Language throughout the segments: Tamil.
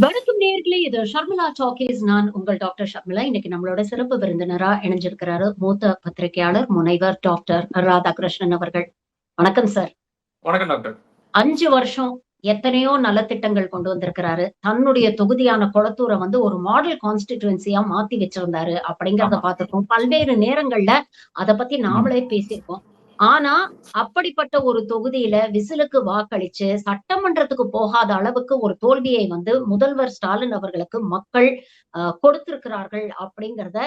வணக்கம் நேயர்களே, இது ஷர்மிளா டாக்கீஸ். நான் உங்கள் டாக்டர் ஷர்மிளா. இன்னைக்கு நம்மளோட சிறப்பு விருந்தினரா இணைஞ்சிருக்கிறாரு மூத்த பத்திரிகையாளர் முனைவர் டாக்டர் ராதாகிருஷ்ணன் அவர்கள். வணக்கம் சார். வணக்கம் டாக்டர். 5 வருஷம் எத்தனையோ நலத்திட்டங்கள் கொண்டு வந்திருக்கிறாரு. தன்னுடைய தொகுதியான கொளத்தூரை வந்து ஒரு மாடல் கான்ஸ்டிடியூன்சியா மாத்தி வச்சிருந்தாரு அப்படிங்கிறத ஆமா. பார்த்திருக்கோம். பல்வேறு நேரங்கள்ல அத பத்தி நாமளே பேசியிருக்கோம். ஆனா, அப்படிப்பட்ட ஒரு தொகுதியில விசிலுக்கு வாக்களிச்சு சட்டமன்றத்துக்கு போகாத அளவுக்கு ஒரு தோல்வியை வந்து முதல்வர் ஸ்டாலின் அவர்களுக்கு மக்கள் கொடுத்திருக்கிறார்கள் அப்படிங்கிறத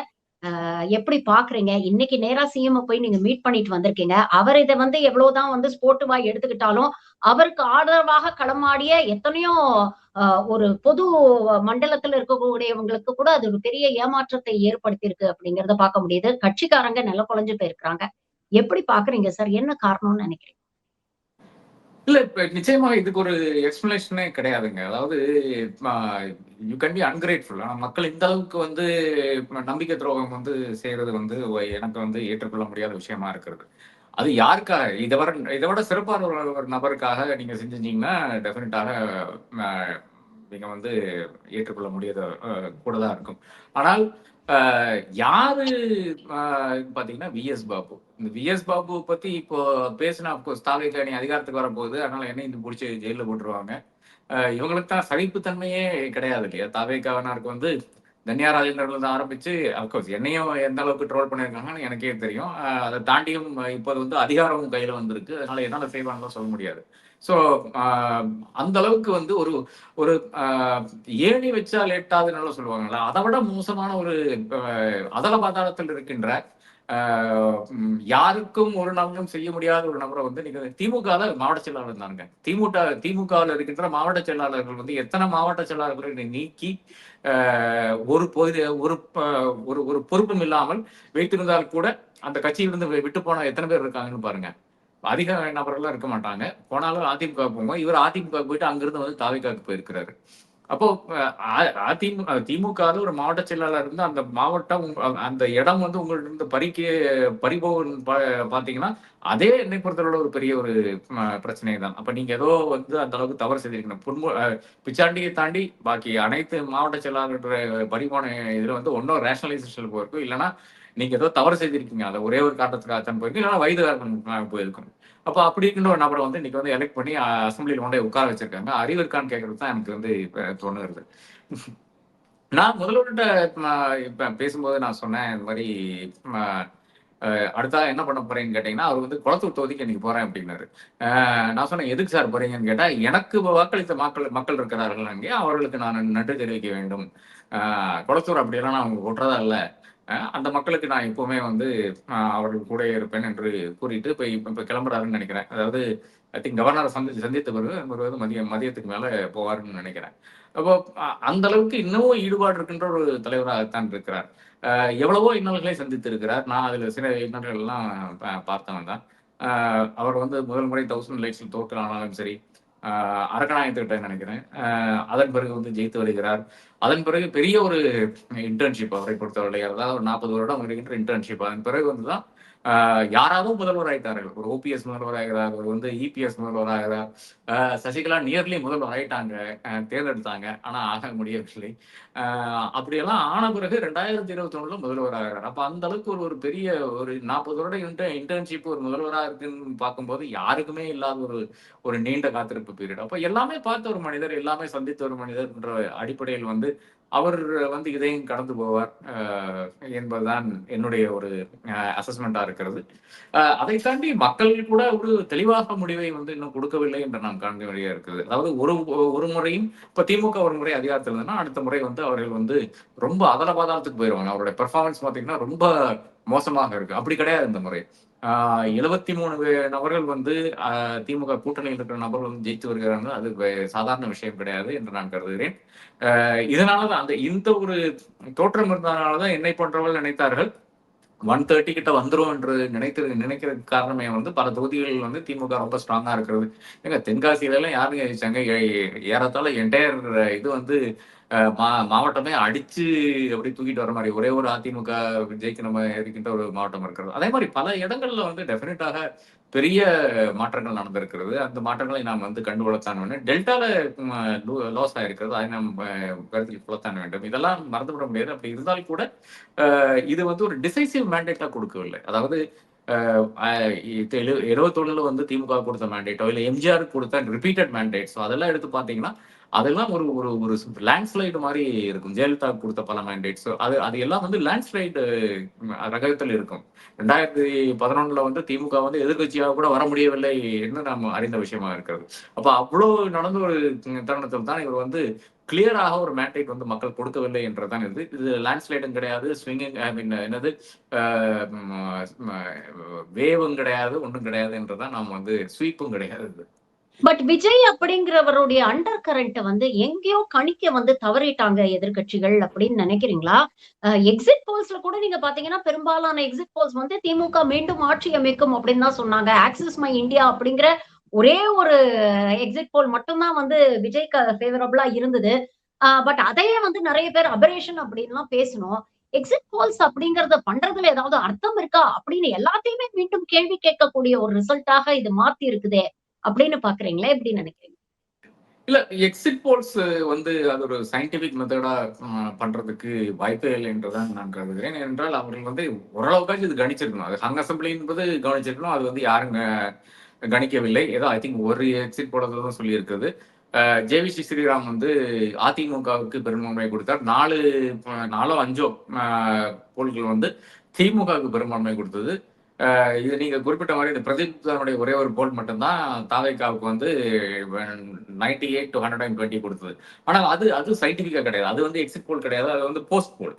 எப்படி பாக்குறீங்க? இன்னைக்கு நேரா சிஎம் போய் நீங்க மீட் பண்ணிட்டு வந்திருக்கீங்க. அவர் இத வந்து எவ்வளவுதான் வந்து ஸ்போர்ட்டிவா எடுத்துக்கிட்டாலும், அவருக்கு ஆதரவாக களமாடிய எத்தனையோ அ ஒரு பொது மண்டலத்துல இருக்கக்கூடியவங்களுக்கு கூட அது ஒரு பெரிய ஏமாற்றத்தை ஏற்படுத்தியிருக்கு அப்படிங்கிறத பார்க்க முடியுது. கட்சிக்காரங்க நில குலைஞ்சு போயிருக்கிறாங்க. எப்படி பாக்குறீங்க சார்? என்ன காரணம்னு நினைக்கிறீங்க? இல்ல இப்ப நிச்சயமா இதுக்கு ஒரு எக்ஸ்பிளனேஷனே கிடையாதுங்க. அதாவது யூ கேன் பி அன்கிரேட்ஃபுல். ஆனா மக்கள் இந்த அளவுக்கு வந்து நம்பிக்கை துரோகம் வந்து செய்யறது வந்து எனக்கு வந்து ஏற்றுக்கொள்ள முடியாத விஷயமா இருக்கிறது. அது யாருக்காக இதை விட சிறப்பான ஒரு நபருக்காக நீங்க செஞ்சிருந்தீங்கன்னா டெஃபினட்டாக நீங்க வந்து ஏற்றுக்கொள்ள முடியாத கூட தான் இருக்கும். ஆனால் யாரு பாத்தீங்கன்னா விஎஸ் பாபு. இந்த விஎஸ் பாபு பத்தி இப்போ பேசினா அப்கோர்ஸ் தாவேக்கா நீ அதிகாரத்துக்கு வரப்போகுது, அதனால என்னையும் இந்த பிடிச்சி ஜெயில போட்டுருவாங்க. இவங்களுக்கு தான் சகிப்புத்தன்மையே கிடையாது இல்லையா? தாவேக்காவினருக்கு வந்து தன்யா ராஜேந்திரன்ல இருந்து ஆரம்பிச்சு அப்கோர்ஸ் என்னையும் எந்த அளவுக்கு ட்ரோல் பண்ணியிருக்காங்கன்னு எனக்கே தெரியும். அதை தாண்டியும் இப்போது வந்து அதிகாரமும் கையில வந்திருக்கு. அதனால என்னால செய்வாங்கன்னு சொல்ல முடியாது. ஸோ அந்த அளவுக்கு வந்து ஒரு ஒரு ஏணி வச்சா லேட்டாதுன்னு சொல்லுவாங்கல்ல, அதை விட மோசமான ஒரு அதல பாதாளத்தில் இருக்கின்ற யாருக்கும் ஒரு நாளும் செய்ய முடியாத ஒரு நபரை வந்து நீங்க திமுக மாவட்ட செயலாளர் இருந்தாங்க. திமுகவில் இருக்கின்ற மாவட்ட செயலாளர்கள் வந்து எத்தனை மாவட்ட செயலாளர்களை நீக்கி ஒரு ஒரு ஒரு பொறுப்பும் இல்லாமல் வைத்திருந்தால் கூட அந்த கட்சியிலிருந்து விட்டு போன எத்தனை பேர் இருக்காங்கன்னு பாருங்க. அதிக நபர்கள்லாம் இருக்க மாட்டாங்க. போனாலும் அதிமுக போவோம். இவர் அதிமுக போயிட்டு அங்கிருந்து வந்து தாவேக்காவுக்கு போயிருக்கிறாரு. அப்போ திமுக ஒரு மாவட்ட செயலாளர் இருந்து அந்த மாவட்டம் அந்த இடம் வந்து உங்கள்ட்ட இருந்து பறிபோகுன்னு பாத்தீங்கன்னா அதே என்னை பொறுத்தவரை ஒரு பெரிய ஒரு பிரச்சனை தான். அப்ப நீங்க ஏதோ வந்து அந்த அளவுக்கு தவறு செய்திருக்கணும். பிச்சாண்டியை தாண்டி பாக்கி அனைத்து மாவட்ட செயலாளர் பறிபோன இதுல வந்து ஒன்னும் ரேஷனலைசேஷன் போயிருக்கும். இல்லைன்னா நீங்க ஏதோ தவறு செய்திருக்கீங்க. அதை ஒரே ஒரு காரணத்துக்காகத்தான் போயிருக்கு. இல்லைன்னா வயது காரணம் போயிருக்கும். அப்ப அப்படி இருக்கின்ற ஒரு நபரை வந்து இன்னைக்கு வந்து எலெக்ட் பண்ணி அசம்பிளியில் கொண்டே உட்கார வச்சிருக்காங்க. அறிவு இருக்கான்னு கேட்கறது தான் எனக்கு வந்து இப்ப தோணுகிறது. நான் முதல்வர்கிட்ட இப்ப பேசும்போது நான் சொன்னேன் இந்த மாதிரி அடுத்தா என்ன பண்ண போறேன்னு கேட்டீங்கன்னா, அவர் வந்து குளத்தூர் தொகுதிக்கு இன்னைக்கு போறேன் அப்படின்னாரு. நான் சொன்னேன் எதுக்கு சார் போறீங்கன்னு கேட்டா, எனக்கு வாக்களித்த மக்கள் இருக்கிறார்கள் அங்கே, அவர்களுக்கு நான் நன்றி தெரிவிக்க வேண்டும். குளத்தூர் அப்படியெல்லாம் நான் அவங்க ஒட்டுறதா இல்லை. அந்த மக்களுக்கு நான் எப்பவுமே வந்து அவர்கள் கூட இருப்பேன் என்று கூறிட்டு இப்ப கிளம்புறாருன்னு நினைக்கிறேன். அதாவது ஐ திங்க் கவர்னரை சந்தித்த பிறகு வந்து மதியத்துக்கு மேல போவாருன்னு நினைக்கிறேன். அப்போ அந்த அளவுக்கு இன்னமும் ஈடுபாடு இருக்கின்ற ஒரு தலைவராகத்தான் இருக்கிறார். எவ்வளவோ இன்னல்களை சந்தித்து இருக்கிறார். நான் அதுல சில இன்னல்கள் எல்லாம் பார்த்தவன் தான். அவர் வந்து முதல் முறை 1000 லைட்ஸில் தோற்கலானாலும் சரி, அரக்கநாயகத்திட்ட நினைக்கிறேன். அதன் பிறகு வந்து ஜெயித்து வருகிறார். அதன் பிறகு பெரிய ஒரு இன்டர்ன்ஷிப் அவரை பொறுத்தவரை, அதாவது ஒரு 40 வருடம் வருகின்ற இன்டர்ன்ஷிப். அதன் பிறகு வந்துதான் யாராவது முதல்வர் ஆயிட்டார்கள். ஒரு ஓபிஎஸ் முதல்வர் ஆகிறார், ஒரு வந்து இபிஎஸ் முதல்வர் ஆகிறார். சசிகலா நியர்லி முதல்வர் ஆயிட்டாங்க, தேர்ந்தெடுத்தாங்க, ஆனா ஆக முடியவில்லை. அப்படியெல்லாம் ஆன பிறகு 2021 முதல்வர் ஆகிறார். அப்ப அந்த அளவுக்கு ஒரு பெரிய ஒரு 40 வருட இன்டர்ன்ஷிப் ஒரு முதல்வராக இருக்குன்னு பார்க்கும்போது யாருக்குமே இல்லாத ஒரு ஒரு நீண்ட காத்திருப்பு பீரியட். அப்ப எல்லாமே பார்த்த ஒரு மனிதர், எல்லாமே சந்தித்த ஒரு மனிதர் என்ற அடிப்படையில் வந்து அவர் வந்து இதையும் கடந்து போவார் என்பதுதான் என்னுடைய ஒரு அசஸ்மெண்டா இருக்கிறது. அதை தாண்டி மக்கள் கூட ஒரு தெளிவாக முடிவை வந்து இன்னும் கொடுக்கவில்லை என்று நாம் காண்க வேண்டியா இருக்குது. அதாவது ஒரு முறையும் இப்ப திமுக ஒரு முறை அதிகாரத்தில் இருந்ததுன்னா அடுத்த முறை வந்து அவர்கள் வந்து ரொம்ப அதல பாதாளத்துக்கு போயிடுவாங்க. அவருடைய பெர்ஃபார்மன்ஸ் பாத்தீங்கன்னா ரொம்ப மோசமாக இருக்கு. அப்படி கிடையாது இந்த முறை. 73 நபர்கள் வந்து திமுக கூட்டணியில் இருக்கிற நபர்கள் வந்து ஜெயித்து வருகிறாங்க. அது சாதாரண விஷயம் கிடையாது என்று நான் கருதுகிறேன். இதனாலதான் இந்த ஒரு தோற்றம் இருந்ததுனாலதான் என்னை போன்றவர்கள் நினைத்தார்கள் 130 கிட்ட வந்துரும் என்று நினைக்கிறதுக்கு காரணமே வந்து பல தொகுதிகளில் வந்து திமுக ரொம்ப ஸ்ட்ராங்கா இருக்கிறது. எங்க தென்காசியில எல்லாம் யாருங்க ஜெயிச்சாங்க? ஏறத்தாழ என்டையர் இது வந்து மாவட்டமே அடிச்சு அப்படி தூக்கிட்டு வர மாதிரி ஒரே ஒரு அதிமுக ஜெயிக்கிற மாதிரி இருக்கின்ற ஒரு மாவட்டம் இருக்கிறது. அதே மாதிரி பல இடங்கள்ல வந்து டெஃபினட்டாக பெரிய மாற்றங்கள் நடந்திருக்கிறது. அந்த மாற்றங்களை நாம் வந்து கண்டு வளர்த்தான் வேண்டும். டெல்டால லாஸ் ஆயிருக்கிறது. அதை நாம் கருத்தில் கொள்ளத்தான் வேண்டும். இதெல்லாம் மறந்துவிட முடியாது. அப்படி இருந்தால் கூட இது வந்து ஒரு டிசைசிவ் மேண்டேட்டா கொடுக்கவில்லை. அதாவது 71ல வந்து திமுக கொடுத்த மேண்டேட்டோ, இல்ல எம்ஜிஆர் கொடுத்த ரிப்பீட்டட் மேண்டேட்ஸோ அதெல்லாம் எடுத்து பார்த்தீங்கன்னா, அதெல்லாம் ஒரு ஒரு ஒரு லேண்ட்ஸ்லைடு மாரி இருக்கும். ஜெயலலிதா கொடுத்த பல மேண்டேட்ஸோ அது அது எல்லாம் வந்து லேண்ட்ஸ்லைடு ரகத்தில் இருக்கும். 2011ல வந்து திமுக வந்து எதிர்க்கட்சியாக கூட வர முடியவில்லை என்று நாம் அறிந்த விஷயமா இருக்கிறது. அப்ப அவ்வளோ நடந்த ஒரு தருணத்தில் தான் இவர் வந்து கிளியராக ஒரு மேண்டேட் வந்து மக்கள் கொடுக்கவில்லை என்றதான் இது. இது லேண்ட்ஸ்லைடும் கிடையாது, ஸ்விங்கிங் ஐ மீன் என்னது வேவும் கிடையாது, ஒன்றும் கிடையாது என்றுதான் நாம் வந்து ஸ்வீப்பும் கிடையாது இது. பட் விஜய் அப்படிங்கிறவருடைய அண்டர் கரண்ட் வந்து எங்கேயோ கணிக்க வந்து தவறிட்டாங்க எதிர்க்கட்சிகள் அப்படின்னு நினைக்கிறீங்களா? எக்ஸிட் போல்ஸ்ல கூட நீங்க பாத்தீங்கன்னா பெரும்பாலான எக்ஸிட் போல்ஸ் வந்து திமுக மீண்டும் ஆட்சி அமைக்கும் அப்படின்னு தான் சொன்னாங்க. ஆக்சிஸ் மை இந்தியா அப்படிங்கிற ஒரே ஒரு எக்ஸிட் போல் மட்டும்தான் வந்து விஜய்க்கு ஃபேவரபிளா இருந்தது. பட் அதையே வந்து நிறைய பேர் அபரேஷன் அப்படின்லாம் பேசணும். எக்ஸிட் போல்ஸ் அப்படிங்கறத பண்றதுல ஏதாவது அர்த்தம் இருக்கா அப்படின்னு எல்லாத்தையுமே மீண்டும் கேள்வி கேட்கக்கூடிய ஒரு ரிசல்ட்டாக இது மாத்தி இருக்குதே அப்படின்னு பாக்குறீங்களா? எப்படி நினைக்கிறீங்க? இல்ல எக்ஸிட் போல்ஸ் வந்து அது ஒரு சயின்டிபிக் மெத்தடா பண்றதுக்கு வாய்ப்பே இல்லை என்றுதான் நான் கருதுகிறேன். ஏனென்றால் அவர்கள் வந்து ஓரளவுக்காச்சும் இது கணிச்சிருக்கணும். அது ஹங் அசம்பிளி என்பது கவனிச்சிருக்கணும். அது வந்து யாரும் கணிக்கவில்லை. ஏதோ ஐ திங்க் ஒரு எக்ஸிட் போல தான் சொல்லி இருக்குது. ஜேவிசி ஸ்ரீராம் வந்து அதிமுகவுக்கு பெரும்பான்மை கொடுத்தார். 4 5 போல்கள் வந்து திமுகவுக்கு பெரும்பான்மை கொடுத்தது. இது நீங்க குறிப்பிட்ட மாதிரி இந்த பிரதீப் ஒரே ஒரு போல் மட்டும்தான் தாவேக்காவுக்கு வந்து 98 to 120 கொடுத்தது. ஆனால் அது அது சயின்டிபிக்கா கிடையாது. அது வந்து எக்ஸிட் போல் கிடையாது. அது வந்து போஸ்ட் போல்.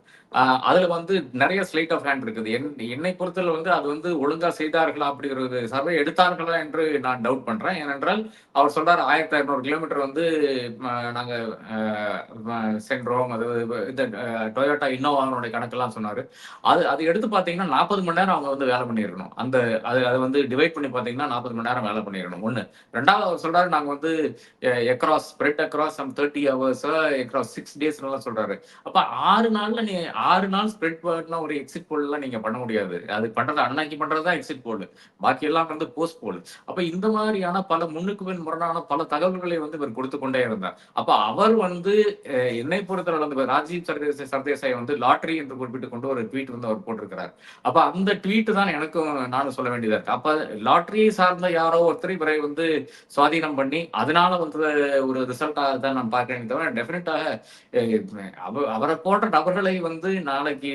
அதுல வந்து நிறைய ஸ்லைட் ஆஃப் ஹேண்ட் இருக்குது. என்னை பொறுத்தல வந்து அது வந்து ஒழுங்கா செய்தார்களா அப்படிங்கிற ஒரு சர்வே எடுத்தார்களா என்று நான் டவுட் பண்றேன். ஏனென்றால் அவர் சொல்றாரு 1200 கிலோமீட்டர் வந்து நாங்க சென்றோம். அது இந்த டொயோட்டா இன்னோவானுடைய கணக்கெல்லாம் சொன்னாரு. அது எடுத்து பாத்தீங்கன்னா 40 மணி நேரம் அவங்க வந்து வேலை பண்ணிருக்கணும். அந்த அதை வந்து டிவைட் பண்ணி பாத்தீங்கன்னா 40 மணி நேரம் வேலை பண்ணிருக்கணும். ஒண்ணு. ரெண்டாவது அவர் சொல்றாரு நாங்க வந்து spread across 30 hours across 6 days எல்லாம் சொல்றாரு. அப்ப 6 நாள்ல நீ 6 நாள் ஸ்ப்ரெட் பண்ண ஒரு எக்ஸிட் போல் எல்லாம் நீங்க பண்ண முடியாது. அது பண்றது அன்னைக்கு பண்றதுதான் எக்ஸிட் போல். பாக்கி எல்லாம் வந்து போஸ்ட் போல். அப்ப இந்த மாதிரியான பல முன்னுக்கு பின் முரணான பல தகவல்களை வந்து இவர் கொடுத்து கொண்டே இருந்தார். அப்ப அவர் வந்து என்னை பொறுத்தவரை வந்து ராஜீவ் சர்தேசாய் வந்து லாட்டரி என்று குறிப்பிட்டு கொண்டு ஒரு ட்வீட் வந்து அவர் போட்டிருக்கிறார். அப்ப அந்த ட்வீட் தான் எனக்கும் நானும் சொல்ல வேண்டியதா இருக்கு. அப்ப லாட்டரியை சார்ந்த யாரோ ஒருத்தர் இவரை வந்து சுவாதீனம் பண்ணி அதனால வந்து ஒரு ரிசல்ட்டாக தான் நான் பார்க்கிறேன் தவிர டெஃபினட்டாக அவரை போன்ற நபர்களை வந்து நாளைக்கு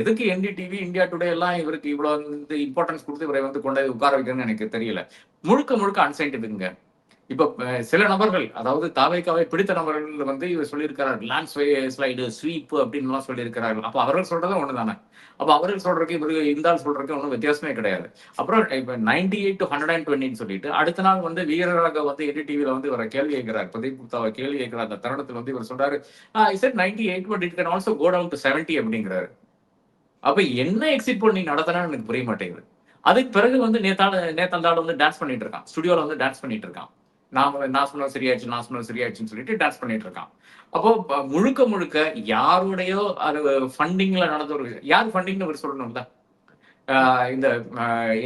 எதுக்கு என்டிடிவி இந்தியா டுடே எல்லாம் இவருக்கு இவ்வளவு வந்து இம்பார்ட்டன்ஸ் கொடுத்து இவரை வந்து கொண்டு உட்கார வைக்கணும்னு எனக்கு தெரியல. முழுக்க முழுக்க அன்சைன்டிபிக்ங்க. இப்ப சில நபர்கள் அதாவது தாவேக்காவை பிடித்த நபர்கள் வந்து இவர் சொல்லியிருக்கிறார் லேண்ட் ஸ்லைடு ஸ்வீப் அப்படின்னு எல்லாம் சொல்லியிருக்கிறார்கள். அப்ப அவர்கள் சொல்றதும் ஒண்ணுதானே. அப்ப அவர்கள் சொல்றதுக்கு இவருக்கு இந்த ஆள் சொல்றதுக்கு ஒன்றும் வித்தியாசமே கிடையாது. அப்புறம் இப்ப 98 to 120 சொல்லிட்டு அடுத்த நாள் வந்து வீரராக வந்து என்டிடிவில வந்து இவரை கேள்வி கேட்கிறார். பிரதீப் குப்தாவை கேள்வி கேட்கிறார். அந்த தருணத்தில் வந்து இவர் சொல்றாரு I said 98 but it can also go down to 70 அப்படிங்கிறாரு. அப்ப என்ன எக்ஸிட் போல் நீ நடத்தினான்னு எனக்கு புரிய மாட்டேங்குது. அதுக்கு பிறகு வந்து நேத்தாண்டாள் வந்து டான்ஸ் பண்ணிட்டு இருக்கான். ஸ்டுடியோல வந்து டான்ஸ் பண்ணிட்டு இருக்கான். நான் சொன்னது சரியாயிடுச்சுன்னு சொல்லிட்டு டான்ஸ் பண்ணிட்டு இருக்கான். அப்போ முழுக்க முழுக்க யாருடையோ அது ஃபண்டிங்ல நடந்த ஒரு யார் ஃபண்டிங்னு அவர் சொல்லணும்ல. இந்த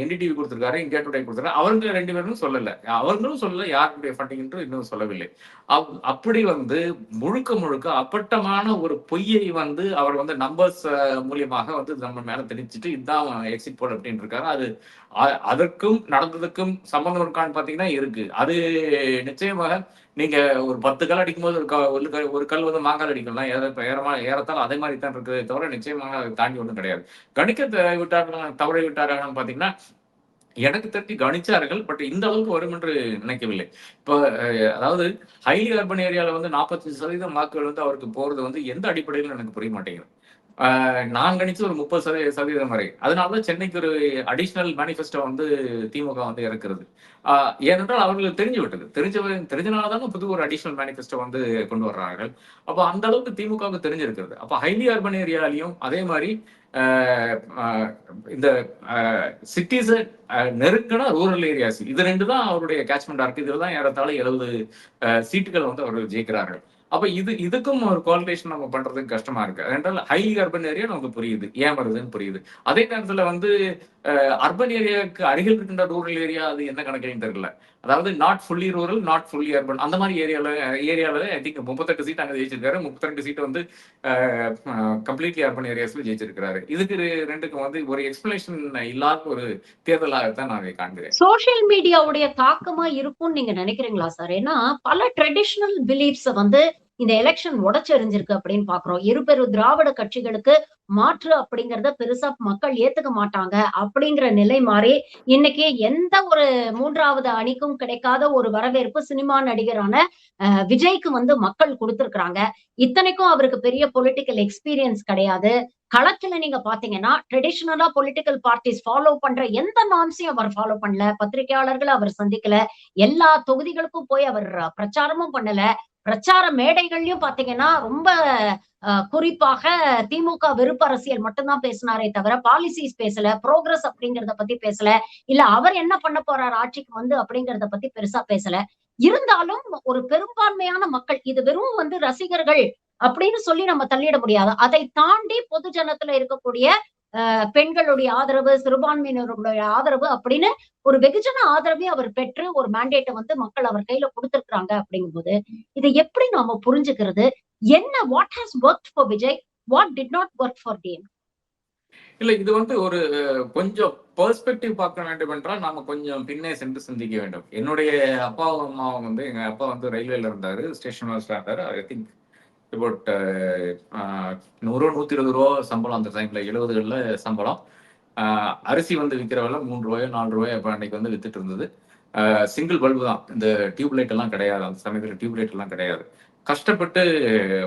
என்டிடிவி கொடுத்திருக்காரு, இந்தியா டுடே கொடுத்திருக்காரு. அவங்க 2 பேரும் சொல்லல. அவர்களும் சொல்லல யாருடைய ஃபண்டிங் என்று இன்னும் சொல்லவில்லை. அப்படி வந்து முழுக்க முழுக்க அப்பட்டமான ஒரு பொய்யை வந்து அவர் வந்து நம்பர்ஸ் மூலியமாக வந்து நம்ம மேல திணிச்சிட்டு இதுதான் எக்ஸிட் போல் அப்படின்னு இருக்காரு. அது அதற்கும் நடந்ததுக்கும் சம்பந்தம் இருக்கான்னு பாத்தீங்கன்னா இருக்கு. அது நிச்சயமாக நீங்க ஒரு 10 கல் அடிக்கும்போது ஒரு கல் வந்து மாங்கால் அடிக்கலாம். ஏறத்தால் அதே மாதிரி தான் இருக்குது தவிர நிச்சயமாக அதை தாண்டி ஒன்றும் கிடையாது. கணிக்க தவறி விட்டார்கள்னு பாத்தீங்கன்னா எனக்கு தெரிஞ்சு கணிச்சார்கள். பட் இந்த அளவுக்கு வரும் என்று நினைக்கவில்லை. இப்போ அதாவது ஹைலி அர்பன் ஏரியால வந்து 45% வாக்குகள் வந்து அவருக்கு போறது வந்து எந்த அடிப்படையில் எனக்கு புரிய மாட்டேங்குது. நான் கணிச்சு ஒரு 30% வரை. அதனாலதான் சென்னைக்கு ஒரு அடிஷனல் மேனிஃபெஸ்டோ வந்து திமுக வந்து இறக்குறது. ஏனென்றால் அவர்களுக்கு தெரிஞ்சு விட்டது. தெரிஞ்சனாலதான் புது ஒரு அடிஷனல் மேனிஃபெஸ்டோ வந்து கொண்டு வர்றார்கள். அப்ப அந்த அளவுக்கு திமுகவுக்கு தெரிஞ்சிருக்கிறது. அப்ப ஹைலி அர்பன் ஏரியாலையும் அதே மாதிரி இந்த சிட்டிஸ் நெருக்கன ரூரல் ஏரியாஸ் இது 2 தான் அவருடைய கேட்ச்மெண்டா இருக்கு. இதுலதான் ஏறத்தாழ 70 சீட்டுகள் வந்து அவர்கள் ஜெயிக்கிறார்கள். அப்ப இதுக்கும் ஒரு கோஆர்டினேஷன் நம்ம பண்றதுக்கு கஷ்டமா இருக்கு. என்றால் ஹைலி அர்பன் ஏரியா நமக்கு புரியுது, ஏன் வருதுன்னு புரியுது. அதே நேரத்துல வந்து அர்பன் ஏரியாவுக்கு அருகில் இருக்கின்ற ரூரல் ஏரியா அது என்ன கணக்குன்னு தெரியல. அதாவது not fully rural, not fully urban அந்த மாதிரி ஏரியாவில் ஐ திங்க் 38 சீட் அங்கே ஜெயிச்சிருக்காரு. 32 சீட் வந்து கம்ப்ளீட்லி அர்பன் ஏரியாஸ்ல ஜெயிச்சிருக்காரு. இதுக்கு ரெண்டுக்கும் வந்து ஒரு எக்ஸ்பிளனேஷன் இல்லாத ஒரு தேர்தலாகத்தான் நான் இதை காண்கிறேன். சோசியல் மீடியாவுடைய தாக்கமா இருக்கும்னு நீங்க நினைக்கிறீங்களா சார்? ஏன்னா பல ட்ரெடிஷனல் பிலீஃப்ஸ வந்து இந்த எலெக்ஷன் உடைச்செறிஞ்சிருக்கு அப்படின்னு பாக்குறோம். இருபெரு திராவிட கட்சிகளுக்கு மாற்று அப்படிங்கறத பெருசா மக்கள் ஏத்துக்க மாட்டாங்க அப்படிங்கிற நிலை மாறி இன்னைக்கு எந்த ஒரு மூன்றாவது அணிக்கும் கிடைக்காத ஒரு வரவேற்பு சினிமா நடிகரான விஜய்க்கு வந்து மக்கள் கொடுத்திருக்கிறாங்க. இத்தனைக்கும் அவருக்கு பெரிய பொலிட்டிக்கல் எக்ஸ்பீரியன்ஸ் கிடையாது. களத்துல நீங்க பாத்தீங்கன்னா ட்ரெடிஷனலா பொலிட்டிக்கல் பார்ட்டிஸ் ஃபாலோ பண்ற எந்த நார்ம்ஸையும் அவர் ஃபாலோ பண்ணல. பத்திரிகையாளர்களை அவர் சந்திக்கல. எல்லா தொகுதிகளுக்கும் போய் அவர் பிரச்சாரமும் பண்ணல. பிரச்சார மேடைகள்லயும் பாத்தீங்கன்னா ரொம்ப குறிப்பாக திமுக வெறுப்பு அரசியல் மட்டும்தான் பேசினாரே தவிர பாலிசிஸ் பேசல, ப்ரோக்ரஸ் அப்படிங்கறத பத்தி பேசல, இல்ல அவர் என்ன பண்ண போறார் ஆட்சிக்கு வந்து அப்படிங்கறத பத்தி பெருசா பேசல. இருந்தாலும் ஒரு பெரும்பான்மையான மக்கள் இது வெறும் வந்து ரசிகர்கள் அப்படின்னு சொல்லி நம்ம தள்ளிட முடியாது. அதை தாண்டி பொது ஜனத்துல இருக்கக்கூடிய பெண்களுடைய ஆதரவு, சிறுபான்மையினருடைய ஆதரவு அப்படின்னு ஒரு வெகுஜன ஆதரவையும் அவர் பெற்று ஒரு மேண்டேட்டை வந்து மக்கள் அவர் கையில கொடுத்திருக்கிறாங்க அப்படிங்கும்போது இதை எப்படி நாம புரிஞ்சுக்கிறது? என்ன what has work for Vijay, what did not work for team? இல்ல இது வந்து ஒரு கொஞ்சம் பெர்ஸ்பெக்டிவ் பார்க்க வேண்டும் என்றால் நாம கொஞ்சம் பின்னே சென்று சிந்திக்க வேண்டும். என்னுடைய அப்பாவும் அம்மாவும் வந்து எங்க அப்பா வந்து ரயில்வேல இருந்தாரு, ஸ்டேஷன் மாஸ்டரா இருந்தாரு. ஐ திங்க் அபவுட் 100 120 சம்பளம் அந்த டைம்ல 70களில் சம்பளம். அரிசி வந்து விற்கிற விலை 3 ரூபாயோ 4 ரூபாயோ அப்ப அன்னைக்கு வந்து வித்துட்டு இருந்தது. சிங்கிள் பல்பு தான், இந்த டியூப் லைட் எல்லாம் கிடையாது. அந்த சமயத்தில் டியூப் லைட் எல்லாம் கிடையாது. கஷ்டப்பட்டு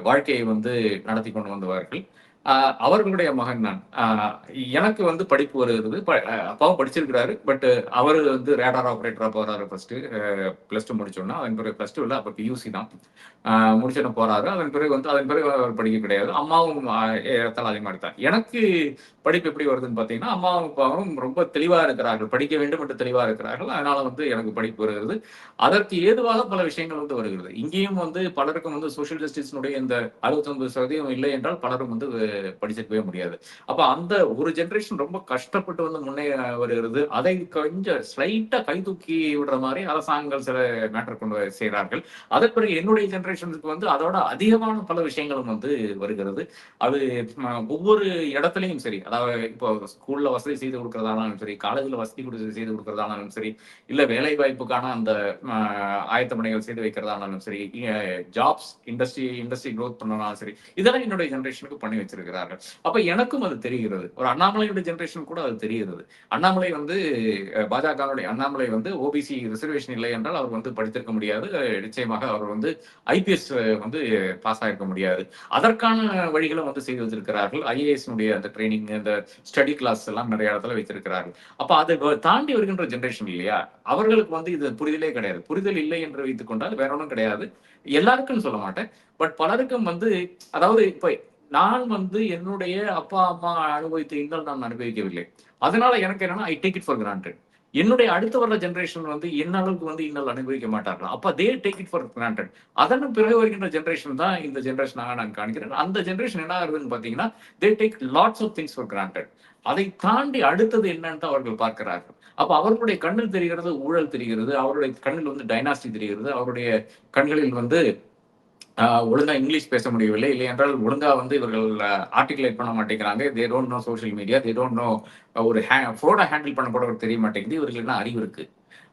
வாழ்க்கையை வந்து நடத்தி கொண்டு வந்தவார்கள். அவர்களுடைய மகன் நான். எனக்கு வந்து படிப்பு வருகிறது. அப்பாவும் படிச்சிருக்கிறாரு. பட் அவர் வந்து ரேடார் ஆப்ரேட்டரா போறாரு. ஃபர்ஸ்ட் +2 முடிச்சோன்னா, அதன் பிறகு +2 இல்ல, அப்ப பியூசி தான் முடிச்சோன்னு போறாரு. அதன் பிறகு அவர் படிக்க கிடையாது. அம்மாவும் ஏறத்தாழ அதே மாதிரி தான். எனக்கு படிப்பு எப்படி வருதுன்னு பாத்தீங்கன்னா, அம்மாவும் அப்பாவும் ரொம்ப தெளிவா இருக்கிறார்கள், படிக்க வேண்டும் என்று தெளிவா இருக்கிறார்கள். அதனால வந்து எனக்கு படிப்பு வருகிறது. அதற்கு ஏதுவாக பல விஷயங்கள் வந்து வருகிறது. இங்கேயும் வந்து பலருக்கும் வந்து சோசியல் ஜஸ்டிஸினுடைய இந்த 69% இல்லை என்றால் பலரும் வந்து படிச்சிருக்கவே முடியாது. அப்ப அந்த ஒரு ஜெனரேஷன் ரொம்ப கஷ்டப்பட்டு வந்து முன்னே வருகிறது. அதை கொஞ்சம் ஸ்லைட்டா கை தூக்கி விடுற மாதிரி அரசாங்கங்கள் சில மேட்டர் கொண்டு செய்கிறார்கள். அதற்கு பிறகு என்னுடைய ஜெனரேஷனுக்கு வந்து அதோட அதிகமான பல விஷயங்களும் வந்து வருகிறது. அது ஒவ்வொரு இடத்துலையும் சரி, அதாவது இப்போ ஸ்கூல்ல வசதி செய்து கொடுக்கறதானாலும் சரி, காலேஜ்ல வசதி செய்து கொடுக்கறதானாலும் சரி, இல்ல வேலை வாய்ப்புக்கான அந்த ஆயத்த பணிகள் செய்து வைக்கிறதானாலும் சரி, ஜாப்ஸ் இண்டஸ்ட்ரி க்ரோத் பண்ணனாலும் சரி, இதெல்லாம் என்னுடைய ஜெனரேஷனுக்கு பண்ணி வச்சிருக்கிறார்கள். அப்ப எனக்கும் அது தெரிகிறது. ஒரு அண்ணாமலையுடைய ஜெனரேஷன் கூட அது தெரிகிறது. அண்ணாமலை வந்து பாஜகவுடைய அண்ணாமலை வந்து ஓபிசி ரிசர்வேஷன் இல்லை என்றால் அவர் வந்து படித்திருக்க முடியாது. நிச்சயமாக அவர் வந்து ஐபிஎஸ் வந்து பாஸ் ஆயிருக்க முடியாது. அதற்கான வழிகளும் வந்து செய்து வச்சிருக்கிறார்கள். ஐஏஎஸ் அந்த ட்ரைனிங், இந்த ஸ்டடி கிளாஸ் எல்லாம் நிறைய இடத்துல வைத்திருக்கிறார்கள். அப்ப அதை தாண்டி வருகின்ற ஜெனரேஷன் இல்லையா, அவர்களுக்கு வந்து இது புரிதலே கிடையாது. புரிதல் இல்லை என்று வைத்துக் கொண்டால் வேற ஒன்றும் கிடையாது. எல்லாருக்கும் சொல்ல மாட்டேன், பட் பலருக்கும் வந்து, அதாவது இப்ப நான் வந்து என்னுடைய அப்பா அம்மா அனுபவித்த இன்னல் நான் அனுபவிக்கவில்லை. அதனால எனக்கு என்னன்னா, I take it for granted. என்னுடைய அடுத்து வர்ற ஜெனரேஷன் வந்து என்ன அளவுக்கு வந்து இன்னல் அனுபவிக்க மாட்டார்கள். அப்ப they take it for granted. அதன் பிறகு வருகின்ற ஜெனரேஷன் தான் இந்த ஜெனரேஷனாக நான் காண்கிறேன். அந்த ஜெனரேஷன் என்ன ஆகுதுன்னு பாத்தீங்கன்னா, they take lots of things for granted. அதை தாண்டி அடுத்தது என்னன்னு அவர்கள் பார்க்கிறார்கள். அப்ப அவர்களுடைய கண்ணில் தெரிகிறது ஊழல் தெரிகிறது, அவருடைய கண்ணில் வந்து டைனாஸ்டி தெரிகிறது, அவருடைய கண்களில் வந்து ஒழுங்கா இங்கிலீஷ் பேச முடியவில்லை, இல்லை என்றால் ஒழுங்கா வந்து இவர்கள் ஆர்டிகுலேட் பண்ண மாட்டேங்கிறாங்க. They don't know social media, they don't know ஒரு போனை ஹேண்டில் பண்ண கூட தெரிய மாட்டேங்குது. இவர்களுக்கு அறிவு இருக்கு.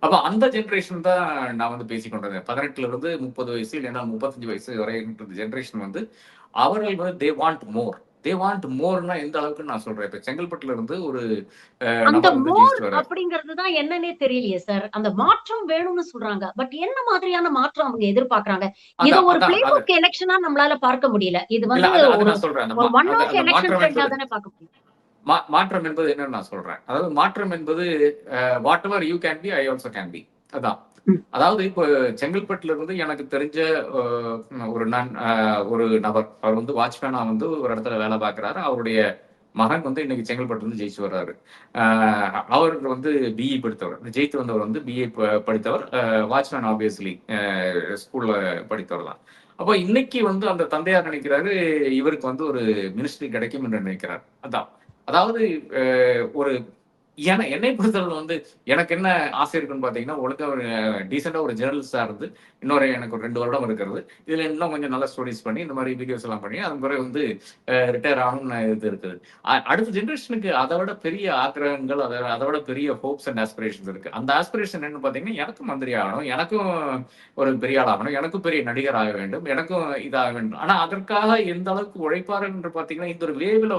அப்ப அந்த ஜெனரேஷன் தான் நான் வந்து பேசிக்கொண்டிருந்தேன். 18ல இருந்து 30 வயசு இல்லைன்னா 35 வயசு வரை ஜெனரேஷன் வந்து அவர்கள் வந்து they want more. They want Morna எந்த அளவுக்கு நான் சொல்றேன். இப்ப செங்கல்பட்டுல இருந்து ஒரு அந்த மோர் அப்படிங்கிறது தான் என்னன்னே தெரியலையே சார். அந்த மாற்றம் வேணும்னு சொல்றாங்க. பட் என்ன மாதிரியான மாற்றம் அவங்க எதிர்பார்க்கறாங்க? இது ஒரு பிளேபுக் எலெக்ஷனா நம்மளால பார்க்க முடியல. இது வந்து ஒரு ஒன் ஆஃப் எலெக்ஷன் ட்ரெண்டா தானே பார்க்க முடியும். மாற்றம் என்பது என்னன்னு நான் சொல்றேன். அதாவது மாற்றம் என்பது what ever you can be, I also can be. அதான். அதாவது இப்போ செங்கல்பட்டுல இருந்து எனக்கு தெரிஞ்ச ஒரு நபர், அவர் வந்து வாட்ச்மேனா வந்து ஒரு இடத்துல வேலை பார்க்கிறாரு. அவருடைய மகன் வந்து இன்னைக்கு செங்கல்பட்டு வந்து ஜெயிச்சு வர்றாரு. அவருக்கு வந்து பிஇ படித்தவர், ஜெயித்து வந்தவர் வந்து பிஏ படித்தவர், வாட்ச்மேன் ஆப்வியஸ்லி ஸ்கூல்ல படித்தவர் தான். அப்போ இன்னைக்கு வந்து அந்த தந்தையார் நினைக்கிறாரு இவருக்கு வந்து ஒரு மினிஸ்ட்ரி கிடைக்கும் என்று நினைக்கிறார். அதான், அதாவது ஒரு என்னை பொறுத்தளவு வந்து எனக்கு என்ன ஆசை இருக்குன்னு பாத்தீங்கன்னா, ஒழுங்கா ஒரு டீசெண்டா ஒரு ஜேர்னலிஸ்டா இருந்து, இன்னொரு எனக்கு ஒரு 2 வருடம் இருக்கிறது. இதுல இன்னும் கொஞ்சம் நல்லா ஸ்டடீஸ் பண்ணி, இந்த மாரி வீடியோஸ் எல்லாம் பண்ணி, அதன் பிறகு வந்து ரிட்டயர் ஆகணும்னு இது இருக்குது. அடுத்த ஜெனரேஷனுக்கு அதை விட பெரிய ஆக்கிரகங்கள், அதை விட பெரிய ஹோப்ஸ் அண்ட் ஆஸ்பிரேஷன்ஸ் இருக்கு. அந்த ஆஸ்பிரேஷன் என்னன்னு பாத்தீங்கன்னா, எனக்கும் மந்திரி ஆகணும், எனக்கும் ஒரு பெரிய ஆள் ஆகணும், எனக்கும் பெரிய நடிகர் ஆக வேண்டும், எனக்கும் இதாக வேண்டும். ஆனா அதற்காக எந்த அளவுக்கு உழைப்பார்கள் என்று பாத்தீங்கன்னா, இந்த ஒரு வேவ்ல,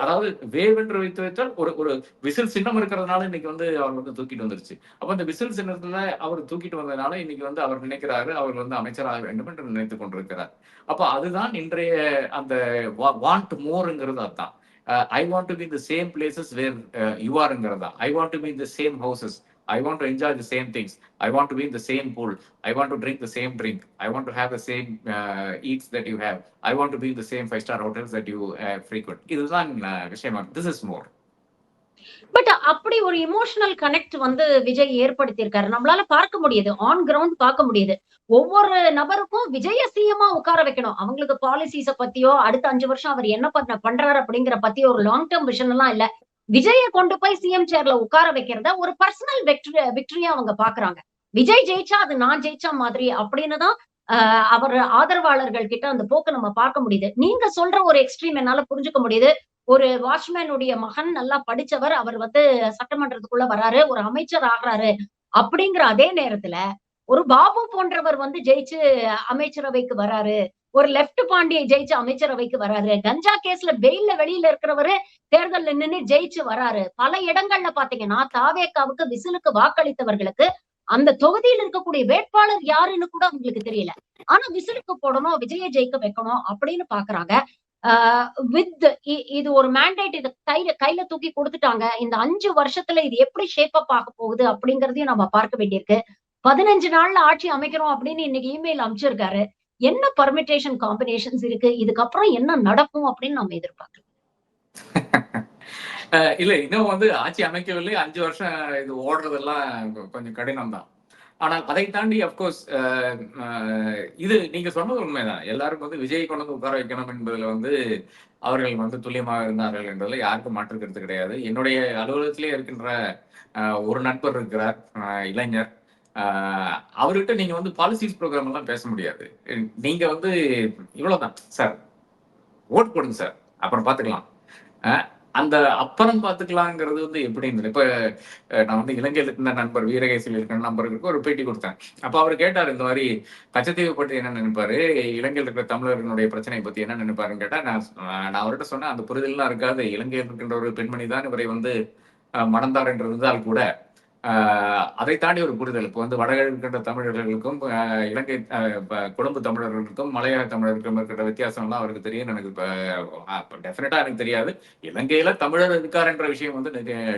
அதாவது வேவ் என்று வைத்து வைத்தால் ஒரு ஒரு விசில் சின்னம் இருக்கிறதுனால இன்னைக்கு வந்து அவர் வந்து தூக்கிட்டு வந்துருச்சு. அப்ப அந்த விசில் சின்னத்துல அவர் தூக்கிட்டு வந்ததுனால இன்னைக்கு வந்து அவர் நினைக்கிறாரு, அவர் வந்து அமைச்சராக வேண்டும் என்று நினைத்துக் கொண்டிருக்கிறார். அப்ப அதுதான் இன்றைய அந்த வாண்ட் மோர்ங்கிறது அதான். I want to be the same places where you ஆர்ங்கிறதா. I want to be in the same houses. I want to enjoy the same things. I want to be in the same pool. I want to drink the same drink. I want to have the same eats that you have. I want to be in the same 5-star hotels that you frequent. இதுதான் விஷயமா. This is more. பட் அப்படி ஒரு எமோஷனல் கனெக்ட் வந்து விஜய் ஏற்படுத்தியிருக்காரு. நம்மளால பார்க்க முடியுது. ஆன் கிரவுண்ட் பார்க்க முடியுது. ஒவ்வொரு நபருக்கும் விஜய சிஎம்மா உட்கார வைக்கணும். அவங்களுக்கு பாலிசிஸ பத்தியோ, அடுத்த 5 வருஷம் அவர் என்ன பண்றாரு அப்படிங்கிற பத்தியோ ஒரு லாங் டெர்ம் விஷன் எல்லாம் இல்ல. விஜய கொண்டு போய் சிஎம் சேர்ல உட்கார வைக்கிறத ஒரு பர்சனல் விக்டரியா அவங்க பாக்குறாங்க. விஜய் ஜெயிச்சா அது நான் ஜெயிச்சா மாதிரி அப்படின்னு தான் அவர் ஆதரவாளர்கள் கிட்ட அந்த போக்கு நம்ம பார்க்க முடியுது. நீங்க சொல்ற ஒரு எக்ஸ்ட்ரீம் என்னால புரிஞ்சுக்க முடியுது. ஒரு வாட்ச்மேனுடைய மகன் நல்லா படிச்சவர். அவர் வந்து சட்டமன்றத்துக்குள்ள வராரு. ஒரு அமைச்சர் ஆகுறாரு. அப்படிங்கிற அதே நேரத்துல, ஒரு பாபு போன்றவர் வந்து ஜெயிச்சு அமைச்சரவைக்கு வராரு. ஒரு லெப்ட் பாண்டியை ஜெயிச்சு அமைச்சரவைக்கு வராரு. கஞ்சா கேஸ்ல பெயில்ல வெளியில இருக்கிறவரு தேர்தல்ல நின்னு ஜெயிச்சு வராரு. பல இடங்கள்ல பாத்தீங்கன்னா, தாவேகாவுக்கு விசிலுக்கு வாக்களித்தவர்களுக்கு அந்த தொகுதியில் இருக்கக்கூடிய வேட்பாளர் யாருன்னு கூட அவங்களுக்கு தெரியல. ஆனா விசிலுக்கு போடணும், விஜய ஜெயிக்க வைக்கணும் அப்படின்னு பாக்குறாங்க. வித் இது ஒரு மேண்டேட், இத கையில தூக்கி குடுத்துட்டாங்க. இந்த 5 வருஷத்துல இது எப்படி ஷேப் அப் ஆக போகுது அப்படிங்கிறதையும் நம்ம பார்க்க வேண்டியிருக்கு. 15 நாள்ல ஆட்சி அமைக்கிறோம் அப்படின்னு இன்னைக்கு இமெயில் அனுப்பிச்சிருக்காரு. என்ன பெர்மிட்டேஷன் காம்பினேஷன்ஸ் இருக்கு? இதுக்கப்புறம் என்ன நடக்கும் அப்படின்னு நம்ம எதிர்பார்க்கலாம். இல்ல இன்னும் வந்து ஆட்சி அமைக்கவில்லை. 5 வருஷம் இது ஓடுறதெல்லாம் கொஞ்சம் கடினம் தான். ஆனால் அதை தாண்டி அப்கோர்ஸ் இது நீங்க சொன்னது உண்மைதான். எல்லாரும் வந்து விஜய் கொண்டு வந்து உட்கார வைக்கணும் என்பதுல வந்து அவர்கள் வந்து துல்லியமாக இருந்தார்கள் என்பதில் யாருக்கும் மாற்று கருத்து கிடையாது. என்னுடைய அலுவலகத்திலே இருக்கின்ற ஒரு நண்பர் இருக்கிறார், இளைஞர். அவர்கிட்ட நீங்க வந்து பாலிசிஸ் ப்ரோக்ராம் எல்லாம் பேச முடியாது. நீங்க வந்து இவ்வளவுதான் சார், ஓட் போடுங்க சார், அப்புறம் பாத்துக்கலாம். அந்த அப்புறம் பாத்துக்கலாங்கிறது வந்து எப்படின்னு இப்ப நான் வந்து இலங்கையில் இருந்த நண்பர் வீரகேசியில் இருக்கிற நண்பர்களுக்கு ஒரு பேட்டி கொடுத்தேன். அப்ப அவர் கேட்டார், இந்த மாதிரி கச்சத்தீவு பற்றி என்ன நினைப்பாரு, இலங்கையில் இருக்கிற தமிழர்களுடைய பிரச்சனை பத்தி என்ன நினைப்பாருன்னு கேட்டா, நான் அவர்கிட்ட சொன்னேன், அந்த புரிதல்லாம் இருக்காது. இலங்கையில் இருக்கின்ற ஒரு பெண்மணி தான் இவரை வந்து மணந்தார் என்று இருந்தால் கூட அதை தாண்டி ஒரு புரிதல் இப்போ வந்து வடகிழக்கின்ற தமிழர்களுக்கும் இலங்கை கொழும்பு தமிழர்களுக்கும் மலையாள தமிழர்களுக்கும் இருக்கிற வித்தியாசம் எல்லாம் அவருக்கு தெரியும். எனக்கு டெஃபினட்டா எனக்கு தெரியாது. இலங்கையில தமிழர் இருக்கார் என்ற விஷயம் வந்து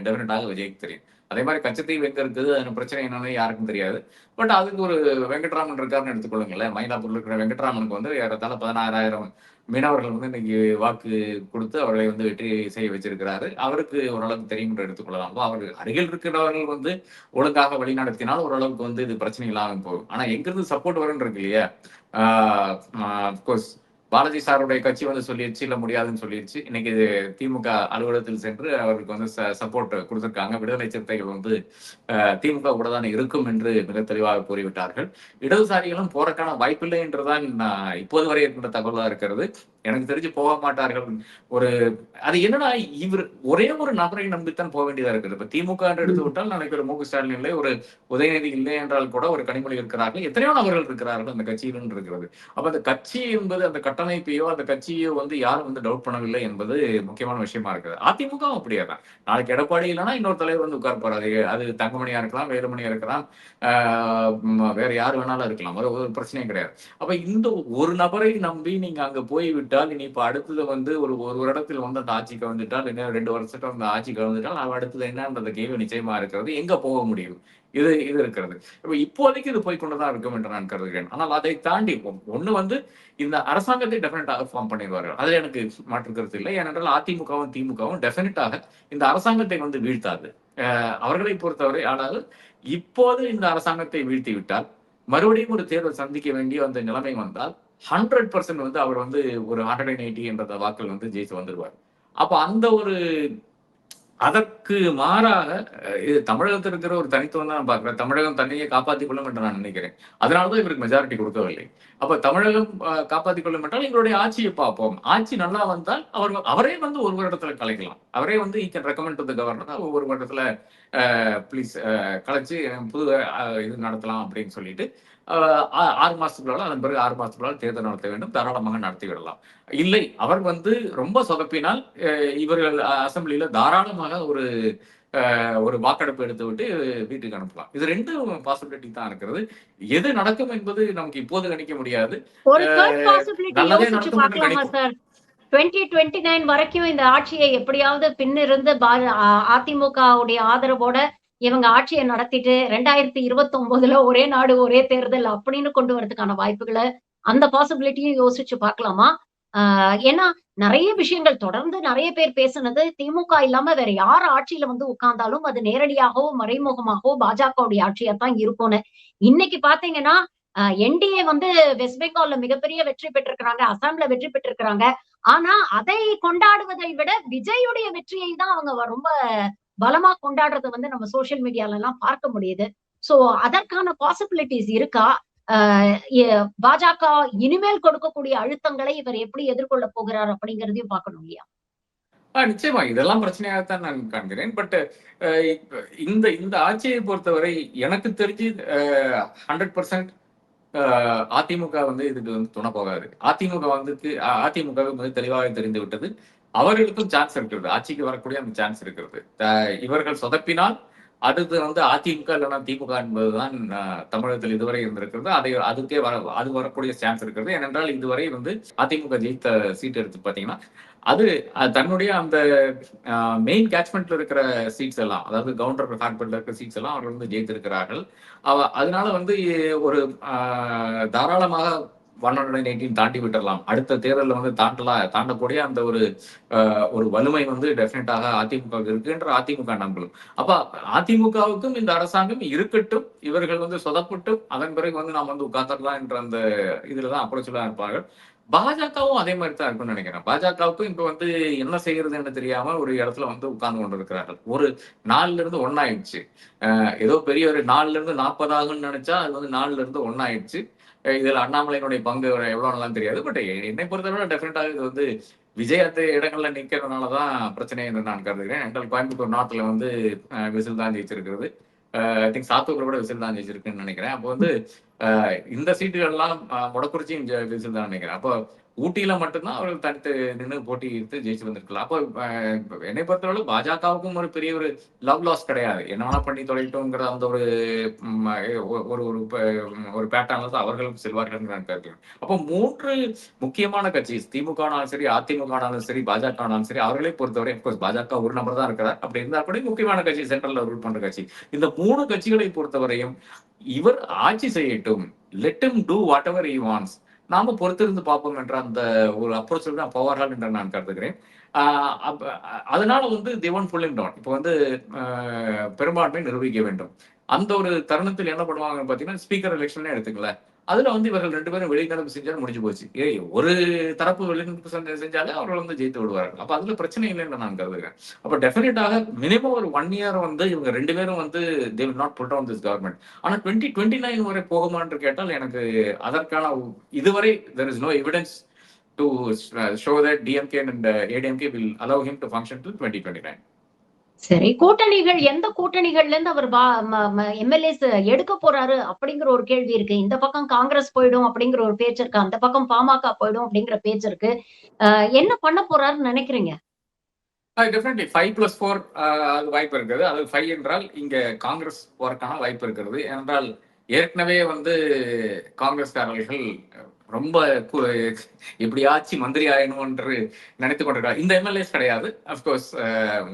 டெஃபினட்டாக விஜய்க்கு தெரியும். அதே மாதிரி கச்சத்தீவு எங்க இருக்குது, அது பிரச்சனை என்னன்னு யாருக்கும் தெரியாது. பட் அதுக்கு ஒரு வெங்கட்ராமன் இருக்காருன்னு எடுத்துக்கொள்ளுங்களேன். மயிலாப்பூர்ல இருக்கிற வெங்கட்ராமனுக்கு வந்து ஏறத்தாழ 16,000 மீனவர்கள் வந்து இன்னைக்கு வாக்கு கொடுத்து அவர்களை வந்து வெற்றி செய்ய வச்சிருக்கிறாரு. அவருக்கு ஓரளவுக்கு தெரியும் என்று எடுத்துக்கொள்ளலாம். அவர் அருகில் இருக்கிறவர்கள் வந்து ஒழுங்காக வழி நடத்தினால் ஓரளவுக்கு வந்து இது பிரச்சனை இல்லாமல் போகும். ஆனா எங்கிருந்து சப்போர்ட் வரும்னு இருக்கு இல்லையா? அப்கோர்ஸ் பாலாஜி சாருடைய கட்சி வந்து சொல்லிடுச்சு, இல்ல முடியாதுன்னு சொல்லிடுச்சு. இன்னைக்கு திமுக அலுவலகத்தில் சென்று அவருக்கு வந்து சப்போர்ட் கொடுத்திருக்காங்க. விடுதலை சிறுத்தைகள் வந்து திமுக கூட தான் இருக்கும் என்று மிக தெளிவாக கூறிவிட்டார்கள். இடதுசாரிகளும் போறக்கான வாய்ப்பில்லை என்றுதான் இப்போது வரை இருக்கின்ற தகவலா இருக்கிறது. எனக்கு தெரிஞ்சு போக மாட்டார்கள். ஒரு அது என்னன்னா, இவர் ஒரே ஒரு நபரை நம்பித்தான் போக வேண்டியதா இருக்குது. இப்ப திமுக என்று எடுத்து விட்டால் நாளைக்கு ஒரு மு.க. ஸ்டாலின் இல்லை, ஒரு உதயநிதி இல்லை என்றால் கூட ஒரு கனிமொழி இருக்கிறார்கள். எத்தனையோ நபர்கள் இருக்கிறார்கள் அந்த கட்சியில் இருக்கிறது. அப்ப அந்த கட்சி என்பது அந்த கட்டமைப்பையோ அந்த கட்சியோ வந்து யாரும் வந்து டவுட் பண்ணவில்லை என்பது முக்கியமான விஷயமா இருக்குது. அதிமுகவும் அப்படியே தான். நாளைக்கு எடப்பாடி இல்லைன்னா இன்னொரு தலைவர் வந்து உட்கார போறாரு. அது தங்கமணியா இருக்கலாம், வேலுமணியா இருக்கலாம், வேற யார் வேணாலும் இருக்கலாம். ஒரு பிரச்சனையும் கிடையாது. அப்ப இந்த ஒரு நபரை நம்பி நீங்க அங்க போய்விட்டால், இனி இப்ப அடுத்தது வந்து ஒரு வருடத்தில் வந்து அந்த ஆட்சிக்கு வந்துட்டால், இன்னும் 2 வருஷத்துல அந்த ஆட்சிக்கு வந்துட்டால், அடுத்தது என்னன்ற கேள்வி நிச்சயமா இருக்கிறது. எங்க போக முடியும்? இது இருக்கிறது. இப்போதைக்கு இது போய்கொண்டுதான் இருக்கும் என்று நான் கருதுகிறேன். ஆனால் அதை தாண்டி ஒண்ணு வந்து இந்த அரசாங்கத்தை டெஃபினட்டாக ஃபார்ம் பண்ணிடுவார்கள். அதுல எனக்கு மாற்று கருத்து இல்லை. ஏனென்றால் அதிமுகவும் திமுகவும் டெஃபினட்டாக இந்த அரசாங்கத்தை வந்து வீழ்த்தாது. அவர்களை பொறுத்தவரை. ஆனால் இப்போது இந்த அரசாங்கத்தை வீழ்த்தி விட்டால் மறுபடியும் ஒரு தேர்தல் சந்திக்க வேண்டிய அந்த நிலைமை வந்தால் 100% வந்து அவர் வந்து ஒரு 180 என்ற வாக்கள் வந்து ஜெயிச்சு வந்துருவார். அப்ப அந்த ஒரு அதற்கு மாறாக இது தமிழகத்தில் இருக்கிற ஒரு தனித்துவம் தான் நான் பார்க்கிறேன். தமிழகம் தன்னையே காப்பாற்றிக் கொள்ளும் என்று நான் நினைக்கிறேன். அதனாலதான் இவருக்கு மெஜாரிட்டி கொடுக்கவில்லை. அப்ப தமிழகம் காப்பாற்றிக் கொள்ளும் என்றால் எங்களுடைய ஆட்சியை பார்ப்போம். ஆட்சி நல்லா வந்தால் அவரே வந்து ஒரு வருடத்துல கலைக்கலாம். அவரே வந்து ஈ can recommend to the governor ஒரு வருடத்துல ப்ளீஸ் கலைச்சு புது இது நடத்தலாம் அப்படின்னு சொல்லிட்டு 6 மாசத்துக்குள்ள, அதன் பிறகு 6 மாசத்துக்குள்ள தேர்தல் நடத்த வேண்டும், தாராளமாக நடத்தி விடலாம். இல்லை, அவர் வந்து ரொம்ப சொதப்பினால் இவர்கள் அசம்பிளியில தாராளமாக ஒரு வாக்கெடுப்பு எடுத்து விட்டு வீட்டுக்கு அனுப்பலாம். இது 2 பாசிபிலிட்டி தான் இருக்கிறது. எது நடக்கும் என்பது நமக்கு இப்போது கணிக்க முடியாது. ஒரு தேர்ட் பாசிபிலிட்டி நல்லதே யோசிச்சு நடக்கும் என்று பார்க்கலாமா கணிக்கும். சார்? 2029 வரைக்கும் இந்த ஆட்சியை எப்படியாவது பின்னிருந்து அதிமுகவுடைய ஆதரவோட இவங்க ஆட்சியை நடத்திட்டு 2029ல ஒரே நாடு ஒரே தேர்தல் அப்படின்னு கொண்டு வரதுக்கான வாய்ப்புகளை அந்த பாசிபிலிட்டியும் யோசிச்சு பார்க்கலாமா? ஏன்னா நிறைய விஷயங்கள் தொடர்ந்து நிறைய பேர் பேசுனது திமுக இல்லாம வேற யார் ஆட்சியில வந்து உட்கார்ந்தாலும் அது நேரடியாகவோ மறைமுகமாகவோ பாஜகவுடைய ஆட்சியா தான் இருக்கும்னு. இன்னைக்கு பாத்தீங்கன்னா என்டிஏ வந்து வெஸ்ட் பெங்கால்ல மிகப்பெரிய வெற்றி பெற்றிருக்கிறாங்க, அசாம்ல வெற்றி பெற்றிருக்கிறாங்க. ஆனா அதை கொண்டாடுவதை விட விஜயுடைய வெற்றியை தான் அவங்க ரொம்ப பலமா கொண்டாடுறது வந்து நம்ம சோசியல் மீடியால எல்லாம் பார்க்க முடியுது. சோ அதற்கான பாசிபிலிட்டிஸ் இருக்கா? பாஜக இனிமேல் கொடுக்கக்கூடிய அழுத்தங்களை இவர் எப்படி எதிர்கொள்ள போகிறார் அப்படிங்கறதையும் பார்க்கணும் இல்லையா? நிச்சயமா இதெல்லாம் பிரச்சனையாகத்தான் நான் காண்கிறேன். பட் இந்த இந்த ஆட்சியை பொறுத்தவரை எனக்கு தெரிஞ்சு 100% அதிமுக வந்து இதுக்கு வந்து துணை போகாது. அதிமுக வந்து தெளிவாக தெரிந்து விட்டது. அவர்களுக்கும் சான்ஸ் இருக்கிறது. ஆட்சிக்கு வரக்கூடிய அந்த சான்ஸ் இருக்கிறது. இவர்கள் சொதப்பினால் அடுத்து வந்து அதிமுக இல்லைன்னா திமுக என்பதுதான் தமிழகத்தில் இதுவரை இருந்திருக்கிறது. அதுக்கே அது வரக்கூடிய சான்ஸ் இருக்கிறது. ஏனென்றால் இதுவரை வந்து அதிமுக ஜெயித்த சீட் எடுத்து பாத்தீங்கன்னா அது தன்னுடைய அந்த மெயின் கேட்ச்மெண்ட்ல இருக்கிற சீட்ஸ் எல்லாம், அதாவது கவுண்டர் கார்பெட்ல இருக்கிற சீட்ஸ் எல்லாம் அவர்கள் வந்து ஜெயித்திருக்கிறார்கள். அதனால வந்து ஒரு தாராளமாக 118 தாண்டி விட்டுறலாம். அடுத்த தேர்தலில் வந்து தாண்டக்கூடிய அந்த ஒரு வலிமை வந்து டெஃபினட்டாக அதிமுக இருக்குன்ற அதிமுக நம்பலும். அப்ப அதிமுகவுக்கும் இந்த அரசாங்கம் இருக்கட்டும், இவர்கள் வந்து சொதப்பட்டும் அதன் பிறகு வந்து நாம் வந்து உட்கார்ந்துடலாம் என்ற அந்த இதுலதான் அப்ரோச்ல இருப்பார்கள். பாஜகவும் அதே மாதிரி தான் இருக்கும்னு நினைக்கிறேன். பாஜகவுக்கும் இப்ப வந்து என்ன செய்யறதுன்னு தெரியாம ஒரு இடத்துல வந்து உட்கார்ந்து கொண்டு இருக்கிறார்கள். ஒரு 4ல இருந்து 1 ஆயிடுச்சு. ஏதோ பெரிய ஒரு 4ல இருந்து 40 ஆகும்னு நினைச்சா அது வந்து 4ல இருந்து 1 ஆயிடுச்சு. இதுல அண்ணாமலையினுடைய பங்கு எவ்வளவு தெரியாது. பட் என்னை பொறுத்தவரை டெஃபினட்டாக இது வந்து விஜய் அந்த இடங்கள்ல நிக்கிறதுனாலதான் பிரச்சனை என்று நான் கருதுகிறேன். எங்கள் கோயம்புத்தூர் நாட்டுல வந்து விசில் தான் ஜெயிச்சிருக்கிறது. ஐ திங்க் சாத்தூர்ல கூட விசில் தான் ஜெயிச்சிருக்குன்னு நினைக்கிறேன். அப்போ வந்து இந்த சீட்டுகள் எல்லாம் மொடக்குறிச்சியும் விசில் தான் நினைக்கிறேன். அப்போ ஊட்டியில மட்டும்தான் அவர்கள் தனித்து நின்று போட்டி எடுத்து ஜெயிச்சு வந்திருக்கலாம். அப்போ என்னை பொறுத்தவரை பாஜகவுக்கும் ஒரு பெரிய ஒரு லவ் லாஸ் கிடையாது. என்ன பண்ணி தொலைட்டோங்கிற அந்த ஒரு பேட்டர்ன்ல தான் அவர்களும் செல்வார்கள் நான் கருதுகிறேன். அப்போ 3 முக்கியமான கட்சி, திமுகனாலும் சரி, அதிமுகனாலும் சரி, பாஜகனாலும் சரி, அவர்களை பொறுத்தவரை பாஜக ஒரு நபர் தான் இருக்கிறார். அப்படி இருந்தா கூட முக்கியமான கட்சி, சென்ட்ரல்ல ரூல் பண்ற கட்சி, இந்த 3 கட்சிகளை பொறுத்தவரையும் இவர் ஆட்சி செய்யட்டும், let him do whatever he wants, நாம பொறுத்திருந்து பார்ப்போம் என்ற அந்த ஒரு அப்ரோச் தான் போவார்கள் என்று நான் கருதுகிறேன். அதனால வந்து they won't pull him down. இப்போ வந்து பெரும்பான்மை நிரூபிக்க வேண்டும். அந்த ஒரு தருணத்தில் என்ன பண்ணுவாங்கன்னு பாத்தீங்கன்னா, ஸ்பீக்கர் எலெக்ஷன் எடுத்துக்கல, அதுல வந்து இவர்கள் 2 பேரும் வெளிநடப்பு செஞ்சாலும் முடிஞ்சு போச்சு. ஒரு தரப்பு வெளிநடப்பு செஞ்சாலே அவர்கள் வந்து ஜெயித்து விடுவார்கள். அப்ப அதுல பிரச்சனை இல்லைன்னு நான் கருதுகிறேன். அப்ப டெஃபினட்டாக மினிமம் ஒரு 1 இயர் வந்து இவங்க 2 பேரும் வந்து they will not pull down this government. ஆனா 2029 வரை போகுமான்னு கேட்டால் எனக்கு அதற்கான இதுவரை there is no evidence to show that DMK and ADMK will allow him to function till 2029. சரி, கூட்டணிகள் எந்த கூட்டணிகள்ல இருந்து அவர் எம்எல்ஏஸ் எடுக்க போறாரு அப்படிங்கிற ஒரு கேள்வி இருக்கு. இந்த பக்கம் காங்கிரஸ் போயிடும் அப்படிங்கிற ஒரு பேச்சு இருக்கு, அந்த பக்கம் பாமக போயிடும் அப்படிங்கிற பேச்சு இருக்கு. என்ன பண்ண போறாருன்னு நினைக்கிறீங்க? டெஃபினெட்லி 5+4 வாய்ப்பு இருக்குது. அது 5 என்றால் இங்க காங்கிரஸ் போறதுக்கான வாய்ப்பு இருக்கிறது. ஏனென்றால் ஏற்கனவே வந்து காங்கிரஸ்காரர்கள் ரொம்ப எப்படியாச்சும் மந்திரி ஆயணும் என்று நினைத்து கொண்டிருக்காரு. இந்த எம்எல்ஏஸ் கிடையாது. அப்கோர்ஸ்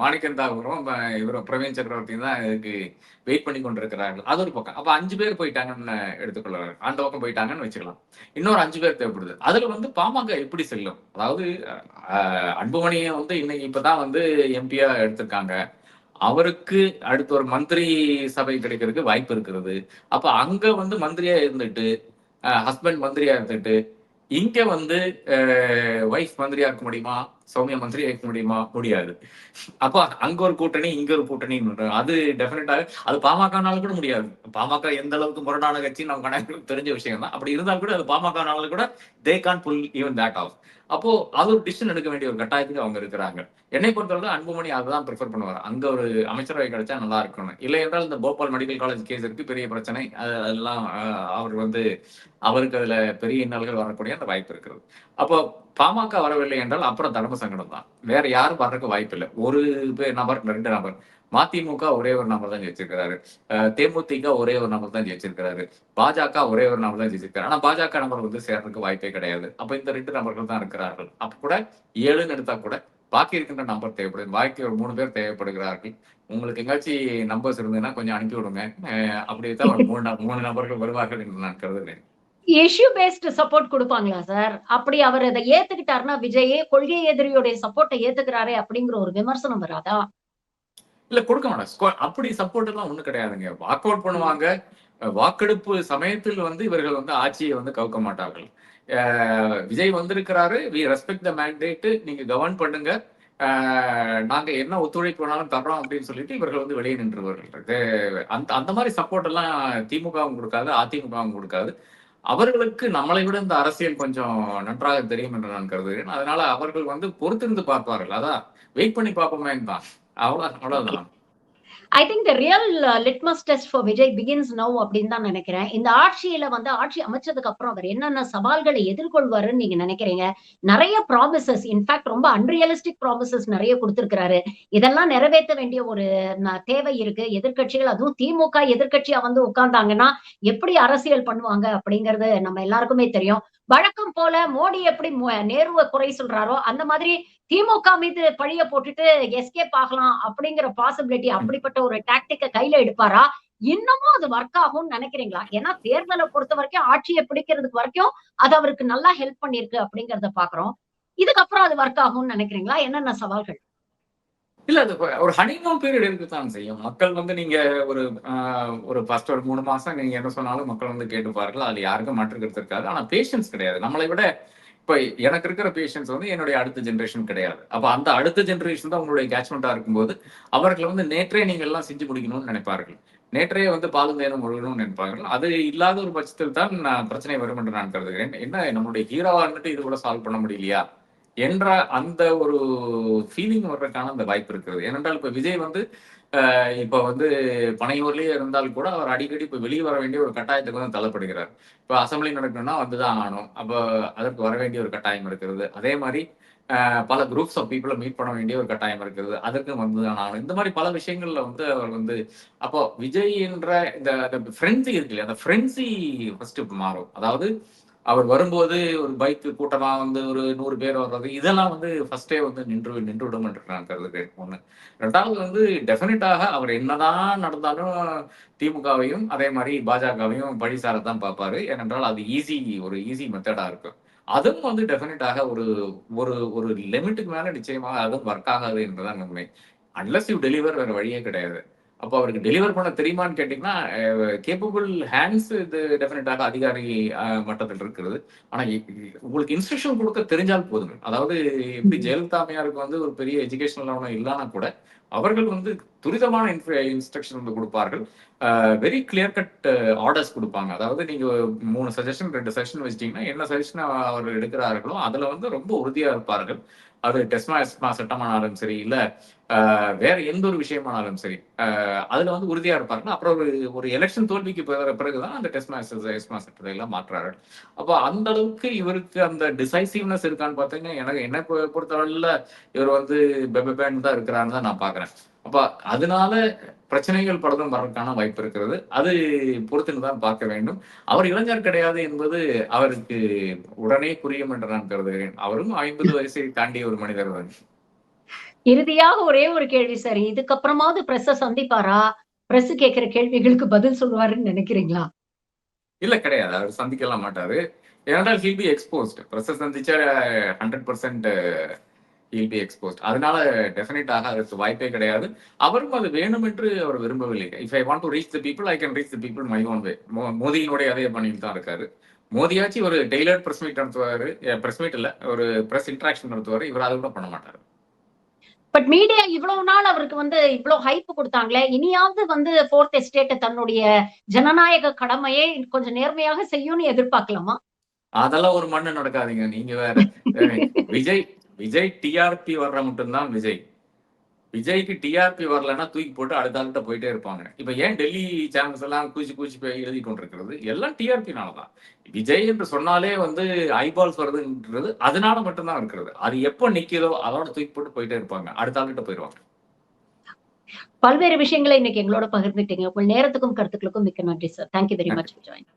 மாணிக்கன் தாகூரும் இவரும் பிரவீன் சக்கரவர்த்தி தான் இதுக்கு வெயிட் பண்ணி கொண்டிருக்கிறார்கள். அது ஒரு பக்கம். அப்ப 5 பேர் போயிட்டாங்கன்னு எடுத்துக்கொள்ளாரு. அந்த பக்கம் போயிட்டாங்கன்னு வச்சுக்கலாம். இன்னொரு 5 பேர் தேவைப்படுது. அதுல வந்து பாமக எப்படி செல்லும்? அதாவது அன்புமணியை வந்து இன்னைக்கு இப்பதான் வந்து எம்பியா எடுத்திருக்காங்க. அவருக்கு அடுத்து ஒரு மந்திரி சபை கிடைக்கிறதுக்கு வாய்ப்பு இருக்கிறது. அப்ப அங்க வந்து மந்திரியா இருந்துட்டு, ஹஸ்பண்ட் மந்திரியா இருந்துட்டு, இங்க வந்து வைஃப் மந்திரியா இருக்க முடியுமா? சௌமியா மந்திரி ஆக்க முடியுமா? முடியாது. அப்ப அங்க ஒரு கூட்டணி, இங்க ஒரு கூட்டணி. அது டெஃபினட்டாக அது பாமகனால கூட முடியாது. பாமக எந்த அளவுக்கு முரணான கட்சி நம்ம கணக்கு தெரிஞ்ச விஷயம் தான். அப்படி இருந்தாலும் கூட அது பாமகனால கூட they can't pull even that off. அப்போ அது ஒரு டிசிஷன் எடுக்க வேண்டிய ஒரு கட்டாயத்துக்கு அவங்க இருக்கிறாங்க. என்னை பொறுத்தவரை அன்புமணி அதுதான் பிரிஃபர் பண்ணுவார். அங்க ஒரு அமைச்சரவை கிடைச்சா நல்லா இருக்கணும். இல்லை என்றால் இந்த போபால் மெடிக்கல் காலேஜ் கேஸ் இருக்கு, பெரிய பிரச்சனை. அதெல்லாம் அவர் வந்து அவருக்கு அதுல பெரிய இன்னல்கள் வரக்கூடிய அந்த வாய்ப்பு இருக்கிறது. அப்போ பாமக வரவில்லை என்றால் அப்புறம் தர்ம சங்கடம் தான். வேற யாரும் வர்றதுக்கு வாய்ப்பு இல்லை. ஒரு நபர், 2 நபர். மதிமுக ஒரே ஒரு நபர் தான் ஜெயிச்சிருக்கிறாரு. தேமுதிக ஒரே ஒரு நபர் தான் ஜெயிச்சிருக்கிறாரு. பாஜக ஒரே ஒரு நபர் தான் ஜெயிச்சிருக்காரு. ஆனா பாஜக நபர் வந்து சேர்றதுக்கு வாய்ப்பே கிடையாது. அப்ப இந்த 2 நபர்கள் தான் இருக்கிறார்கள். அப்ப கூட 7ன்னு எடுத்தா கூட பாக்கி இருக்கின்ற நம்பர் தேவைப்படுது. பாக்கி ஒரு 3 பேர் தேவைப்படுகிறார்கள். உங்களுக்கு எங்காச்சும் நம்பர்ஸ் இருந்ததுன்னா கொஞ்சம் அனுப்பி விடுங்க. அப்படி தான் ஒரு 3 நபர்கள் வருவார்கள் என்று நான் கருதுகிறேன். இஷ்யூ பேஸ்ட் சப்போர்ட் குடுப்பாங்களா சார்? அப்படி அவர் அத ஏத்துக்கிட்டாருன்னா, விஜய் கொள்கை எதிரியோட சப்போர்ட்ட ஏத்துக்கிறாரே அப்படிங்கிற ஒரு விமர்சனம் வராதா? இல்ல கொடுக்க மாட்டாங்க. அப்படி சப்போர்ட் எல்லாம் ஒண்ணும் கிடையாதுங்க. வாக் அவுட் பண்ணுவாங்க. வாக்கெடுப்பு சமயத்தில் வந்து இவர்கள் வந்து ஆட்சியை வந்து கவுக்க மாட்டார்கள். விஜய் வந்திருக்கிறாரு. We respect the mandate. நீங்க கவர்ன் பண்ணுங்க. நாங்க என்ன ஒத்துழைப்பு வேணாலும் தர்றோம் அப்படின்னு சொல்லிட்டு இவர்கள் வந்து வெளியே நின்றுவார்கள். அந்த அந்த மாதிரி சப்போர்ட் எல்லாம் திமுகவும் கொடுக்காது, அதிமுகவும் கொடுக்காது. அவர்களுக்கு நம்மளை விட இந்த அரசியல் கொஞ்சம் நன்றாக தெரியும் என்று நான் கருதுகிறேன். அதனால அவர்கள் வந்து பொறுத்திருந்து பார்ப்பார்கள். அதான் வெயிட் பண்ணி பார்ப்போமே தான். அவ்வளவுதான். I think the real litmus test for Vijay begins now அப்படின்னு தான் நினைக்கிறேன். இந்த ஆட்சியில வந்து ஆட்சி அமைச்சதுக்கு அப்புறம் அவர் என்னென்ன சவால்களை எதிர்கொள்வாருன்னு நீங்க நினைக்கிறீங்க? நெறைய ப்ராமிசஸ், இன்ஃபாக்ட் ரொம்ப அன்ரியலிஸ்டிக் ப்ராமிசஸ் நெறைய குடுத்திருக்கிறாரு. இதெல்லாம் நிறைவேற்ற வேண்டிய ஒரு தேவை இருக்கு. எதிர்க்கட்சிகள், அதுவும் திமுக எதிர்க்கட்சியா வந்து உட்கார்ந்தாங்கன்னா, எப்படி அரசியல் பண்ணுவாங்க அப்படிங்கிறது நம்ம எல்லாருக்குமே தெரியும். வழக்கம் போல மோடி எப்படி நேருவ குறை சொல்றாரோ, அந்த மாதிரி திமுக மீது பழிய போட்டுட்டு எஸ்கேப் ஆகலாம் அப்படிங்கிற பாசிபிலிட்டி, அப்படிப்பட்ட ஒரு டாக்டிக்க கையில எடுப்பாரா? இன்னமும் அது ஒர்க் ஆகும்னு நினைக்கிறீங்களா? ஏன்னா தேர்தல பொறுத்தவரைக்கும் ஆட்சிய பிடிக்கிறதுக்கு வரைக்கும் அது அவருக்கு நல்லா ஹெல்ப் பண்ணியிருக்கு அப்படிங்கிறத பார்க்கிறோம். இதுக்கப்புறம் அது ஒர்க் ஆகும்னு நினைக்கிறீங்களா? என்னென்ன சவால்கள்? இல்ல அது ஒரு ஹனிமூன் பீரியட் இருக்கத்தான் செய்யும். மக்கள் வந்து நீங்க ஒரு ஒரு ஃபர்ஸ்ட் ஒரு 3 மாசம் நீங்க என்ன சொன்னாலும் மக்கள் வந்து கேட்டுப்பார்கள். அதுல யாருக்கும் மாற்று கருத்து இருக்காது. ஆனா பேஷன்ஸ் கிடையாது. நம்மளை விட இப்ப எனக்கு இருக்கிற பேஷன்ஸ் வந்து என்னுடைய அடுத்த ஜெனரேஷன் கிடையாது. அப்ப அந்த அடுத்த ஜெனரேஷன் தான் உங்களுடைய கேட்ச்மெண்டா இருக்கும்போது, அவர்கள் வந்து நேற்றே நீங்க எல்லாம் செஞ்சு முடிக்கணும்னு நினைப்பார்கள். நேற்றே வந்து பாலும் தேனும் ஒழுகணும்னு நினைப்பார்கள். அது இல்லாத ஒரு பட்சத்தில் தான் பிரச்சனை வரும் என்று நான் கருதுகிறேன். என்ன நம்மளுடைய ஹீரோவா இருந்துட்டு இது கூட சால்வ் பண்ண முடியலையா? என்ற அந்த ஒரு ஃபீலிங் வர்றதுக்கான அந்த வாய்ப்பு இருக்கிறது. ஏனென்றால் இப்ப விஜய் வந்து இப்ப வந்து பனையூர்லயே இருந்தால் கூட அவர் அடிக்கடி இப்ப வெளிய வர வேண்டிய ஒரு கட்டாயத்துக்கு வந்து தள்ளப்படுகிறார். இப்ப அசெம்பிளி நடக்கணும்னா வந்துதான் ஆகணும். அப்ப அதற்கு வர வேண்டிய ஒரு கட்டாயம் இருக்கிறது. அதே மாரி பல குரூப்ஸ் ஆஃப் பீப்பிள மீட் பண்ண வேண்டிய ஒரு கட்டாயம் இருக்கிறது. அதற்கும் வந்துதான் ஆகணும். இந்த மாரி பல விஷயங்கள்ல வந்து அவர் வந்து அப்போ விஜய் என்ற இந்த அந்த ஃப்ரெண்ட்ஸி இருக்கு இல்லையா? அந்த ஃப்ரெண்ட்ஸி ஃபர்ஸ்ட் மாறும். அதாவது அவர் வரும்போது ஒரு பைக் கூட்டமா வந்து ஒரு 100 பேர் வர்றது, இதெல்லாம் வந்து ஃபர்ஸ்ட்டே வந்து நின்றுவிடும் என்று நான் கருதுகிறேன். 1. 2வது வந்து டெஃபினட்டாக அவர் என்னதான் நடந்தாலும் திமுகவையும், அதே மாரி பாஜகவையும் பழி சாரத்தான் பார்ப்பாரு. ஏனென்றால் அது ஒரு ஈஸி மெத்தடா இருக்கும். அதுவும் வந்து டெஃபினட்டாக ஒரு ஒரு ஒரு லிமிட்டுக்கு மேல நிச்சயமாக அதுவும் ஒர்க் ஆகாது என்பதுதான் உண்மை. அன்லெஸ் யூ டெலிவர் வேற வழியே கிடையாது. அப்போ அவருக்கு டெலிவர் பண்ண தெரியுமான்னு கேட்டீங்கன்னா, கேப்பபிள் ஹேண்ட்ஸ் இது டெஃபினட்டாக அதிகாரி மட்டத்தில் இருக்கிறது. ஆனா உங்களுக்கு இன்ஸ்ட்ரக்ஷன் குடுக்க தெரிஞ்சால் போதுங்க. அதாவது எப்படி ஜெயலலிதா அம்மையாருக்கு வந்து ஒரு பெரிய எஜுகேஷனல் ஒண்ணும் இல்லன்னா கூட, அவர்கள் வந்து துரிதமான இன்ஸ்ட்ரக்ஷன் வந்து குடுப்பார்கள். வெரி கிளியர் கட் ஆர்டர்ஸ் குடுப்பாங்க. அதாவது நீங்க 3 சஜஷன், 2 சஜஷன் வச்சுட்டீங்கன்னா, என்ன சஜஷன் அவர்கள் எடுக்கிறார்களோ, அதுல வந்து ரொம்ப உறுதியா இருப்பார்கள். அது டெஸ்மா சட்டமானாலும் சரி, இல்ல வேற எந்த ஒரு விஷயமானாலும் சரி. அதுல வந்து உறுதியா இருப்பார்கள். அப்புறம் ஒரு எலக்ஷன் தோல்விக்கு பிறகுதான் அந்த எஸ்மா சட்டத்தை எல்லாம் மாற்றார்கள். அப்ப அந்த அளவுக்கு இவருக்கு அந்த டிசைசிவ்னஸ் இருக்கான்னு பார்த்தீங்கன்னா, என்ன பொறுத்தவரையில இவர் வந்து பெபேன்னு தான் இருக்கிறாருன்னு தான் நான் பார்க்கிறேன். அப்ப அதனால பிரச்சனைகள் பலதும் வர்றதுக்கான வாய்ப்பு இருக்கிறது. அது பொறுத்திருந்து தான் பார்க்க வேண்டும். அவர் இளைஞர் கிடையாது என்பது அவருக்கு உடனே புரியும் என்று நான் கருதுகிறேன். அவரும் 50 வயசை தாண்டிய ஒரு மனிதர் தான். இறுதியாக ஒரே ஒரு கேள்வி சார். இதுக்கப்புறமாவது பிரஸ்ஸ சந்திப்பாரா? பிரஸ் கேட்கிற கேள்விகளுக்கு பதில் சொல்லுவாருன்னு நினைக்கிறீங்களா? இல்ல கிடையாது. அவர் சந்திக்கலாம் மாட்டாரு. ஏனென்றால் ஹில் பி எக்ஸ்போஸ்ட். பிரஸ்ஸ சந்திச்சா 100% ஹில் பி எக்ஸ்போஸ்ட். அதனால டெஃபினட்டாக அதற்கு வாய்ப்பே கிடையாது. அவரும் அது வேணும் என்று அவர் விரும்பவில்லை. If I want to reach the people, I can reach the people my own way. மோதியினுடைய அதே பாணியில் தான் இருக்காரு. மோடியாச்சு ஒரு டெய்லர்ட் பிரஸ் மீட் நடத்துவாரு. பிரஸ் மீட் இல்ல, ஒரு பிரஸ் இன்டராக்ஷன் நடத்துவாரு. இவர் அதை கூட பண்ண மாட்டாரு. பட் மீடியா இவ்வளவு நாள் அவருக்கு வந்து இவ்வளவு ஹைப் கொடுத்தாங்களே, இனியாவது வந்து ஃபோர்த் எஸ்டேட் தன்னுடைய ஜனநாயக கடமையை கொஞ்சம் நேர்மையாக செய்யும்னு எதிர்பார்க்கலாமா? அதெல்லாம் ஒரு மண்ணு நடக்காதீங்க. நீங்க வேற. விஜய் விஜய் டிஆர்பி வர்ற மட்டும்தான் விஜய். விஜய்க்கு டிஆர்பி வரலன்னா தூக்கி போட்டு அடுத்த ஆள்கிட்ட போயிட்டே இருப்பாங்க. இப்ப ஏன் டெல்லி சேனல்ஸ் எல்லாம் கூச்சி கூச்சி போய் எழுதி கொண்டிருக்கிறது? எல்லாம் டிஆர்பினாலதான். விஜய் என்று சொன்னாலே வந்து ஐபால்ஸ் வருதுன்றது அதனால மட்டும்தான் இருக்கிறது. அது எப்ப நிக்கிறதோ அதோட தூக்கி போட்டு போயிட்டே இருப்பாங்க. அடுத்த ஆள்கிட்ட போயிருவாங்க. பல்வேறு விஷயங்களை இன்னைக்கு எங்களோட பகிர்ந்துட்டீங்க. உங்கள் நேரத்துக்கும் கருத்துக்களுக்கும் மிக்க நன்றி sir. Thank you very much for joining.